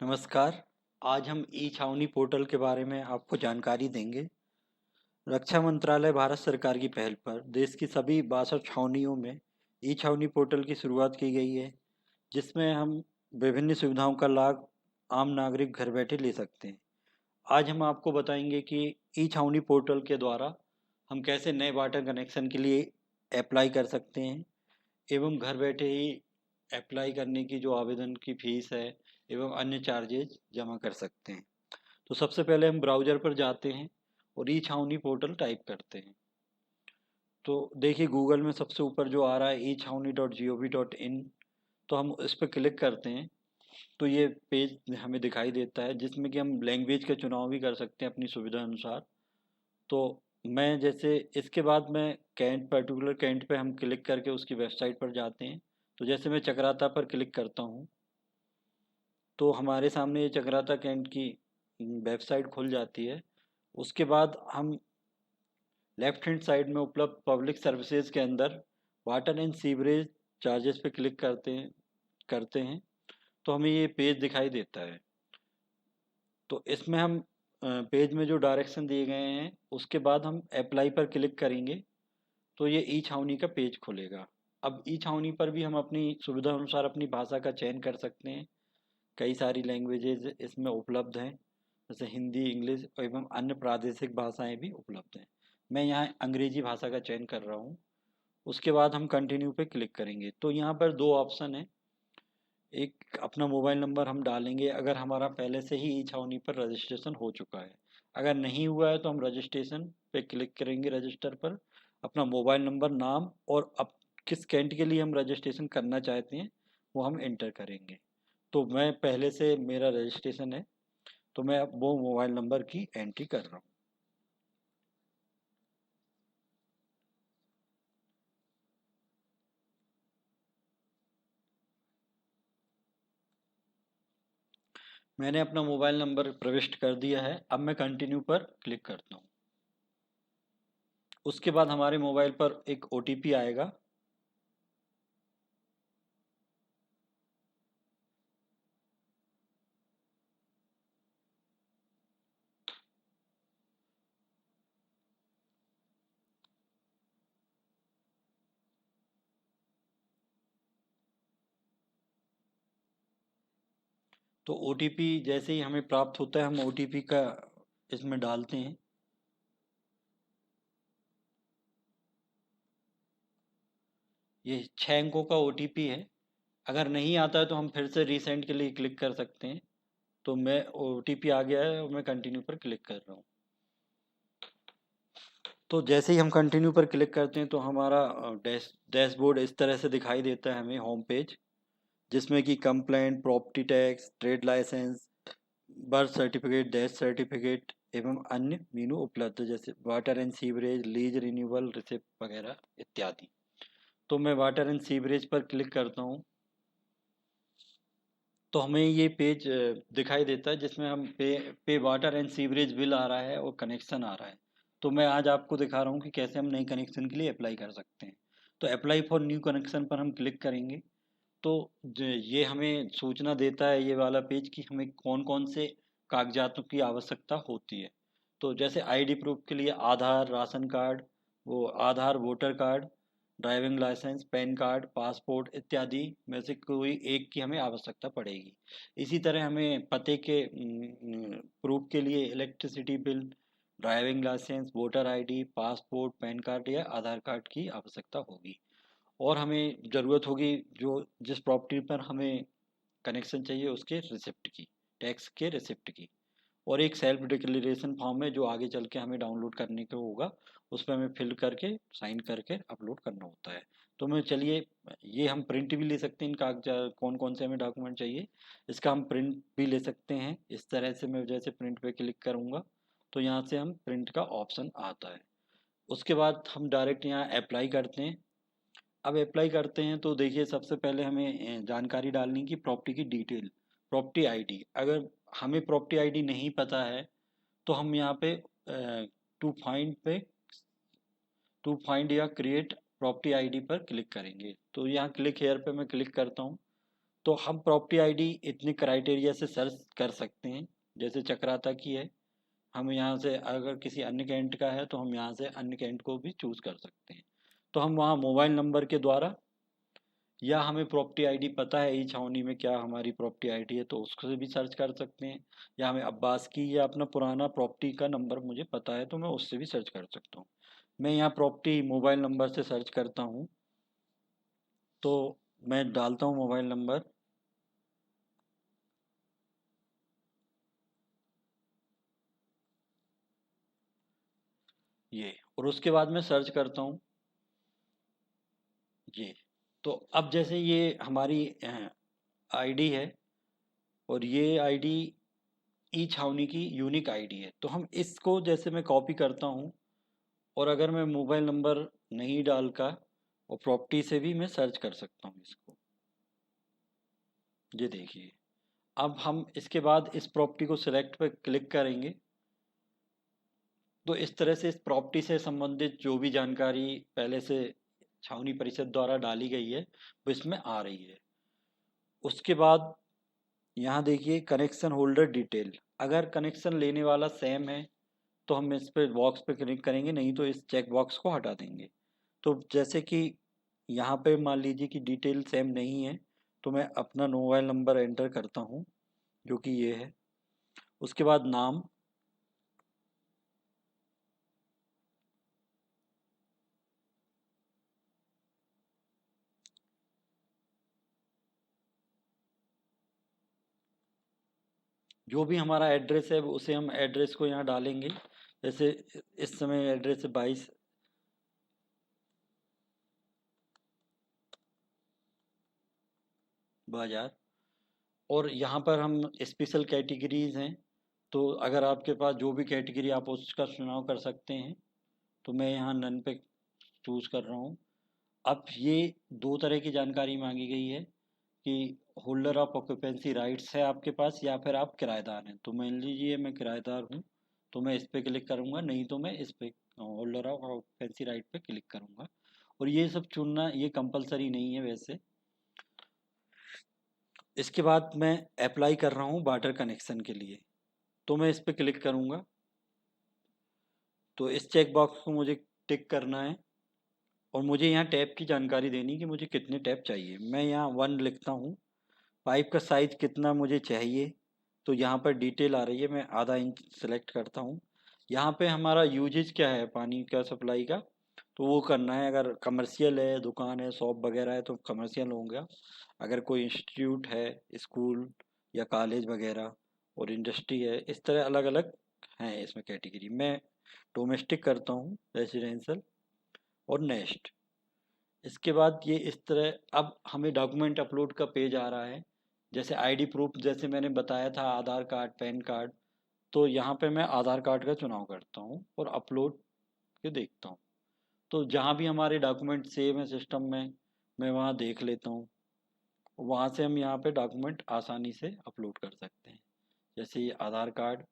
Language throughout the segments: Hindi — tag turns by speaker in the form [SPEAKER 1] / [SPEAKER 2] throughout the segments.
[SPEAKER 1] नमस्कार। आज हम ई छावनी पोर्टल के बारे में आपको जानकारी देंगे। रक्षा मंत्रालय भारत सरकार की पहल पर देश की सभी 62 छावनियों में ई छावनी पोर्टल की शुरुआत की गई है, जिसमें हम विभिन्न सुविधाओं का लाभ आम नागरिक घर बैठे ले सकते हैं। आज हम आपको बताएंगे कि ई छावनी पोर्टल के द्वारा हम कैसे नए वाटर कनेक्शन के लिए अप्लाई कर सकते हैं एवं घर बैठे ही अप्लाई करने की जो आवेदन की फीस है एवं अन्य चार्जेज जमा कर सकते हैं। तो सबसे पहले हम ब्राउज़र पर जाते हैं और ई छावनी पोर्टल टाइप करते हैं। तो देखिए गूगल में सबसे ऊपर जो आ रहा है eChawni.gov.in, तो हम इस पर क्लिक करते हैं तो ये पेज हमें दिखाई देता है जिसमें कि हम लैंग्वेज का चुनाव भी कर सकते हैं अपनी सुविधा अनुसार। तो मैं जैसे इसके बाद मैं कैंट पर्टिकुलर कैंट पे हम क्लिक करके उसकी वेबसाइट पर जाते हैं। तो जैसे मैं चक्राता पर क्लिक करता हूँ तो हमारे सामने ये चक्राता कैंट की वेबसाइट खुल जाती है। उसके बाद हम लेफ्ट हैंड साइड में उपलब्ध पब्लिक सर्विसेज के अंदर वाटर एंड सीवरेज चार्जेस पे क्लिक करते हैं तो हमें ये पेज दिखाई देता है। तो इसमें हम पेज में जो डायरेक्शन दिए गए हैं उसके बाद हम अप्लाई पर क्लिक करेंगे तो ये ई छावनी का पेज खुलेगा। अब ई छावनी पर भी हम अपनी सुविधा अनुसार अपनी भाषा का चयन कर सकते हैं। कई सारी लैंग्वेजेज इसमें उपलब्ध हैं, जैसे हिंदी, इंग्लिश एवं अन्य प्रादेशिक भाषाएं भी उपलब्ध हैं। मैं यहाँ अंग्रेजी भाषा का चयन कर रहा हूँ। उसके बाद हम कंटिन्यू पे क्लिक करेंगे तो यहाँ पर दो ऑप्शन है। एक अपना मोबाइल नंबर हम डालेंगे अगर हमारा पहले से ही ई छावनी पर रजिस्ट्रेशन हो चुका है। अगर नहीं हुआ है तो हम रजिस्ट्रेशन पे क्लिक करेंगे, रजिस्टर पर अपना मोबाइल नंबर, नाम और अब किस कैंट के लिए हम रजिस्ट्रेशन करना चाहते हैं वो हम एंटर करेंगे। तो मैं पहले से मेरा रजिस्ट्रेशन है तो मैं अब वो मोबाइल नंबर की एंट्री कर रहा हूँ। मैंने अपना मोबाइल नंबर प्रविष्ट कर दिया है। अब मैं कंटिन्यू पर क्लिक करता हूँ। उसके बाद हमारे मोबाइल पर एक ओटीपी आएगा। तो ओटीपी जैसे ही हमें प्राप्त होता है हम ओटीपी का इसमें डालते हैं। ये 6 अंकों का ओटीपी है। अगर नहीं आता है तो हम फिर से रीसेंड के लिए क्लिक कर सकते हैं। तो मैं ओटीपी आ गया है और मैं कंटिन्यू पर क्लिक कर रहा हूँ। तो जैसे ही हम कंटिन्यू पर क्लिक करते हैं तो हमारा डैशबोर्ड इस तरह से दिखाई देता है हमें, होम पेज, जिसमें कि complaint, property tax, trade licence, birth certificate, death certificate एवं अन्य मीनू उपलब्ध है, जैसे water and sewerage, lease renewal, receipt वगैरह इत्यादि। तो मैं वाटर एंड सीवरेज पर क्लिक करता हूँ तो हमें ये पेज दिखाई देता है जिसमें हम पे वाटर एंड सीवरेज बिल आ रहा है और कनेक्शन आ रहा है। तो मैं आज आपको दिखा रहा हूँ कि कैसे हम नए कनेक्शन के लिए अप्लाई कर सकते हैं। तो अप्लाई फॉर न्यू कनेक्शन पर हम क्लिक करेंगे तो ये हमें सूचना देता है, ये वाला पेज, कि हमें कौन कौन से कागजातों की आवश्यकता होती है। तो जैसे आईडी प्रूफ के लिए आधार, राशन कार्ड, वो Aadhaar, voter card, driving licence, PAN card, passport इत्यादि में से कोई एक की हमें आवश्यकता पड़ेगी। इसी तरह हमें पते के प्रूफ के लिए electricity bill, driving licence, voter ID, passport, PAN card या आधार कार्ड की आवश्यकता होगी। और हमें ज़रूरत होगी जो जिस प्रॉपर्टी पर हमें कनेक्शन चाहिए उसके रिसिप्ट की, टैक्स के रिसिप्ट की। और एक सेल्फ डिक्लेरेशन फॉर्म है जो आगे चल के हमें डाउनलोड करने को होगा। उस पर हमें फिल करके साइन करके अपलोड करना होता है। तो मैं चलिए, ये हम प्रिंट भी ले सकते हैं, इन कागजात कौन कौन से हमें डॉक्यूमेंट चाहिए इसका हम प्रिंट भी ले सकते हैं। इस तरह से मैं जैसे प्रिंट पे क्लिक करूँगा तो यहाँ से हम प्रिंट का ऑप्शन आता है। उसके बाद हम डायरेक्ट यहाँ अप्लाई करते हैं। अब अप्लाई करते हैं तो देखिए सबसे पहले हमें जानकारी डालनी की प्रॉपर्टी की डिटेल, प्रॉपर्टी आईडी। अगर हमें प्रॉपर्टी आईडी नहीं पता है तो हम यहाँ पे टू फाइंड पे टू फाइंड या क्रिएट प्रॉपर्टी आईडी पर क्लिक करेंगे। तो यहाँ क्लिक हेयर पे मैं क्लिक करता हूँ तो हम प्रॉपर्टी आईडी इतने क्राइटेरिया से सर्च कर सकते हैं, जैसे चक्राता की है, हम यहाँ से अगर किसी अन्य कैंट का है तो हम यहाँ से अन्य कैंट को भी चूज़ कर सकते हैं। तो हम वहाँ मोबाइल नंबर के द्वारा, या हमें प्रॉपर्टी आईडी पता है ई छावनी में क्या हमारी प्रॉपर्टी आईडी है तो उससे भी सर्च कर सकते हैं, या हमें अब्बास की या अपना पुराना प्रॉपर्टी का नंबर मुझे पता है तो मैं उससे भी सर्च कर सकता हूँ। मैं यहाँ प्रॉपर्टी मोबाइल नंबर से सर्च करता हूँ, तो मैं डालता हूँ मोबाइल नंबर, ये, और उसके बाद मैं सर्च करता हूँ ये। तो अब जैसे ये हमारी आईडी है, और ये आईडी ई छावनी की यूनिक आईडी है, तो हम इसको जैसे मैं कॉपी करता हूँ, और अगर मैं मोबाइल नंबर नहीं डालकर और प्रॉपर्टी से भी मैं सर्च कर सकता हूँ इसको। ये देखिए, अब हम इसके बाद इस प्रॉपर्टी को सिलेक्ट पर क्लिक करेंगे, तो इस तरह से इस प्रॉपर्टी से संबंधित जो भी जानकारी पहले से छावनी परिषद द्वारा डाली गई है वो इसमें आ रही है। उसके बाद यहाँ देखिए कनेक्शन होल्डर डिटेल, अगर कनेक्शन लेने वाला सेम है तो हम इस पे बॉक्स पे क्लिक करेंगे, नहीं तो इस चेक बॉक्स को हटा देंगे। तो जैसे कि यहाँ पे मान लीजिए कि डिटेल सेम नहीं है, तो मैं अपना मोबाइल नंबर एंटर करता हूँ जो कि ये है। उसके बाद नाम, जो भी हमारा एड्रेस है उसे हम एड्रेस को यहाँ डालेंगे। जैसे इस समय एड्रेस है 22 बाजार, और यहाँ पर हम स्पेशल कैटेगरीज हैं, तो अगर आपके पास जो भी कैटेगरी आप उसका चुनाव कर सकते हैं, तो मैं यहाँ नन पे चूज़ कर रहा हूँ। अब ये दो तरह की जानकारी मांगी गई है कि होल्डर ऑफ ऑक्यूपेंसी राइट्स है आपके पास या फिर आप किराएदार हैं। तो मान लीजिए मैं किराएदार हूँ, तो मैं इस पे क्लिक करूँगा, नहीं तो मैं इस पे होल्डर ऑफ ऑक्यूपेंसी राइट पे क्लिक करूँगा। और ये सब चुनना ये कंपलसरी नहीं है वैसे। इसके बाद मैं अप्लाई कर रहा हूँ वाटर कनेक्शन के लिए, तो मैं इस पे क्लिक करूँगा। तो इस चेक बॉक्स को मुझे टिक करना है, और मुझे यहाँ टैप की जानकारी देनी कि मुझे कितने टैप चाहिए। मैं यहाँ 1 लिखता हूँ। पाइप का साइज़ कितना मुझे चाहिए, तो यहाँ पर डिटेल आ रही है, मैं आधा इंच सेलेक्ट करता हूँ। यहाँ पे हमारा यूजेज क्या है पानी का सप्लाई का, तो वो करना है। अगर कमर्शियल है, दुकान है, शॉप वगैरह है तो कमर्शियल होगा। अगर कोई इंस्टीट्यूट है, स्कूल या कॉलेज वगैरह और इंडस्ट्री है, इस तरह अलग अलग हैं इसमें कैटेगरी। मैं डोमेस्टिक करता हूँ, रेजिडेंशियल और नेस्ट। इसके बाद ये इस तरह अब हमें डॉक्यूमेंट अपलोड का पेज आ रहा है। जैसे आईडी प्रूफ, जैसे मैंने बताया था आधार कार्ड, पैन कार्ड, तो यहाँ पे मैं आधार कार्ड का चुनाव करता हूँ और अपलोड के देखता हूँ। तो जहाँ भी हमारे डॉक्यूमेंट सेव हैं सिस्टम में, मैं वहाँ देख लेता हूँ। वहाँ से हम यहाँ पे डॉक्यूमेंट आसानी से अपलोड कर सकते हैं। जैसे ये आधार कार्ड।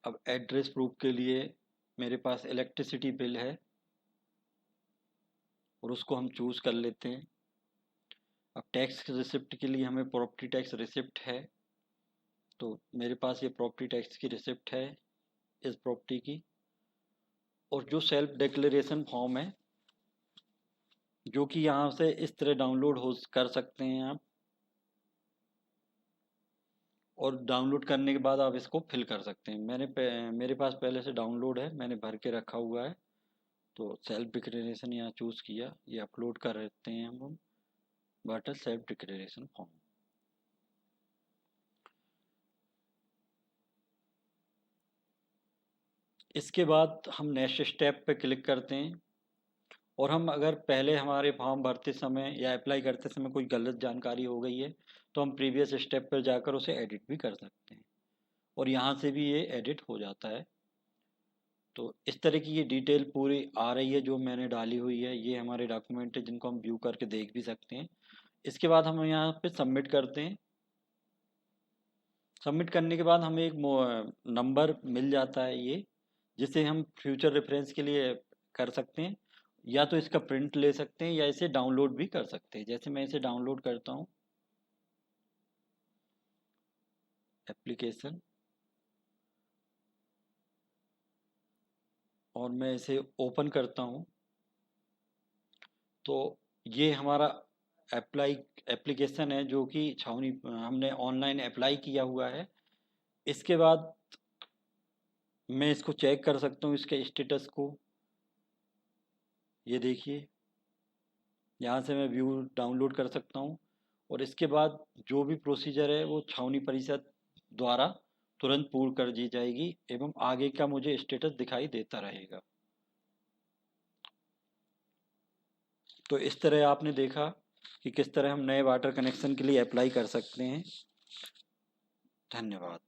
[SPEAKER 1] अब एड्रेस प्रूफ के लिए मेरे पास इलेक्ट्रिसिटी बिल है और उसको हम चूज़ कर लेते हैं। अब टैक्स रिसिप्ट के लिए हमें प्रॉपर्टी टैक्स रिसिप्ट है, तो मेरे पास ये प्रॉपर्टी टैक्स की रिसिप्ट है इस प्रॉपर्टी की। और जो सेल्फ डिक्लेरेशन फॉर्म है, जो कि यहाँ से इस तरह डाउनलोड हो कर सकते हैं आप, और डाउनलोड करने के बाद आप इसको फिल कर सकते हैं। मेरे पास पहले से डाउनलोड है, मैंने भर के रखा हुआ है। तो सेल्फ डिक्लेरेशन यहाँ चूज़ किया, ये अपलोड कर देते हैं हम वाटर सेल्फ डिक्लेरेशन फॉर्म। इसके बाद हम नेक्स्ट स्टेप पे क्लिक करते हैं, और हम अगर पहले हमारे फॉर्म भरते समय या अप्लाई करते समय कोई गलत जानकारी हो गई है, तो हम प्रीवियस स्टेप पर जाकर उसे एडिट भी कर सकते हैं, और यहाँ से भी ये एडिट हो जाता है। तो इस तरह की ये डिटेल पूरी आ रही है जो मैंने डाली हुई है। ये हमारे डॉक्यूमेंट है जिनको हम व्यू करके देख भी सकते हैं। इसके बाद हम यहाँ पे सबमिट करते हैं। सबमिट करने के बाद हमें एक नंबर मिल जाता है ये, जिसे हम फ्यूचर रेफरेंस के लिए कर सकते हैं। या तो इसका प्रिंट ले सकते हैं या इसे डाउनलोड भी कर सकते हैं। जैसे मैं इसे डाउनलोड करता हूँ, एप्लीकेशन, और मैं इसे ओपन करता हूँ, तो ये हमारा अप्लाई एप्लीकेशन है जो कि छावनी हमने ऑनलाइन अप्लाई किया हुआ है। इसके बाद मैं इसको चेक कर सकता हूँ, इसके स्टेटस को। ये देखिए, यहाँ से मैं व्यू डाउनलोड कर सकता हूँ, और इसके बाद जो भी प्रोसीजर है वो छावनी परिषद द्वारा तुरंत पूर्ण कर दी जाएगी एवं आगे का मुझे स्टेटस दिखाई देता रहेगा। तो इस तरह आपने देखा कि किस तरह हम नए वाटर कनेक्शन के लिए अप्लाई कर सकते हैं। धन्यवाद।